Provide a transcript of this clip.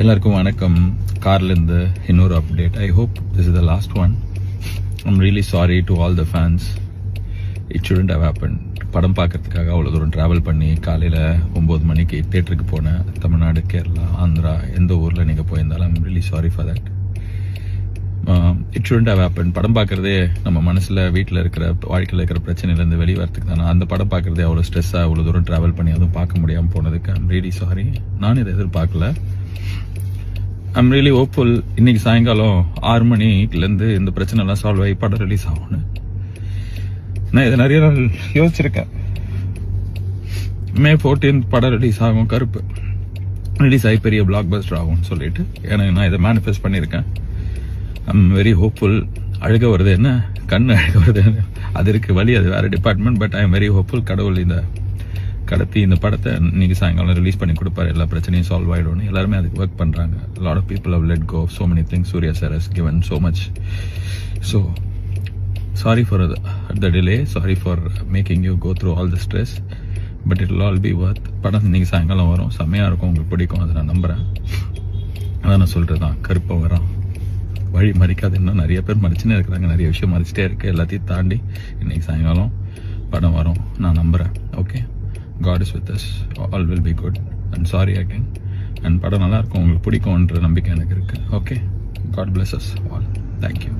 எல்லாருக்கும் வணக்கம். கார்லேருந்து இன்னொரு update. I hope this is the last one. I'm really sorry to all the fans. It shouldn't have happen. படம் பார்க்கறதுக்காக அவ்வளோ தூரம் ட்ராவல் பண்ணி காலையில் 9 மணிக்கு தேட்டருக்கு போனேன். தமிழ்நாடு, கேரளா, ஆந்திரா, எந்த ஊரில் நீங்கள் போயிருந்தாலும் I'm really sorry for that. It shouldn't have happen. படம் பார்க்குறதே நம்ம மனசில் வீட்டில் இருக்கிற வாழ்க்கையில் இருக்கிற பிரச்சனையிலேருந்து வெளியே வரத்துக்கு தானே. அந்த படம் பார்க்குறதே அவ்வளோ ஸ்ட்ரெஸ்ஸாக அவ்வளோ தூரம் ட்ராவல் பண்ணி அதுவும் பார்க்க முடியாமல் போனதுக்கு ஐம் ரியலி சாரி. நான் இதை எதிர்பார்க்கல. I'm really hopeful. இன்னைக்கு சாயங்காலம் 6 மணிலேருந்து இந்த பிரச்சனைலாம் சால்வ் ஆகி படம் ரிலீஸ் ஆகும்னு நான் இதை நிறைய நாள் யோசிச்சிருக்கேன். May 14 படம் ரிலீஸ் ஆகும். கருப்பு ரிலீஸ் ஆகி பெரிய பிளாக் பஸ்டர் ஆகும்னு சொல்லிட்டு எனக்கு நான் இதை மேனிஃபெஸ்ட் பண்ணியிருக்கேன். I'm very hopeful. அழுக வருது என்ன, கண்ணு அழுக வருது என்ன, அது இருக்கு வழி, அது வேற department. But I am very hopeful. கடவுள் இந்த கடத்தி இந்த படத்தை இன்னைக்கு சாயங்காலம் ரிலீஸ் பண்ணி கொடுப்பாரு. எல்லா பிரச்சனையும் சால்வ் ஆகிடும்னு எல்லாருமே அதுக்கு ஒர்க் பண்ணுறாங்க. Lot of people have let go so many things. Surya sir has given so much. So sorry for the delay. Sorry for making you go through all the stress. But it will all be worth. படம் இன்னைக்கு சாயங்காலம் வரும். செம்மையாக இருக்கும், உங்களுக்கு பிடிக்கும், அதை நான் நம்புகிறேன். அதான் நான் சொல்கிறது தான், கருப்பை வரான் வழி மறிக்காது. இன்னும் நிறைய பேர் மறிச்சுன்னே இருக்கிறாங்க. நிறைய விஷயம் மறிச்சிட்டே இருக்குது. எல்லாத்தையும் தாண்டி இன்னைக்கு சாயங்காலம் படம் வரும், நான் நம்புகிறேன். Okay, God is with us. All will be good. And sorry again. And படம் நல்லா இருக்கும், உங்களுக்கு பிடிக்கும்ன்ற நம்பிக்கை எனக்கு இருக்கு. Okay, God bless us all. Thank you.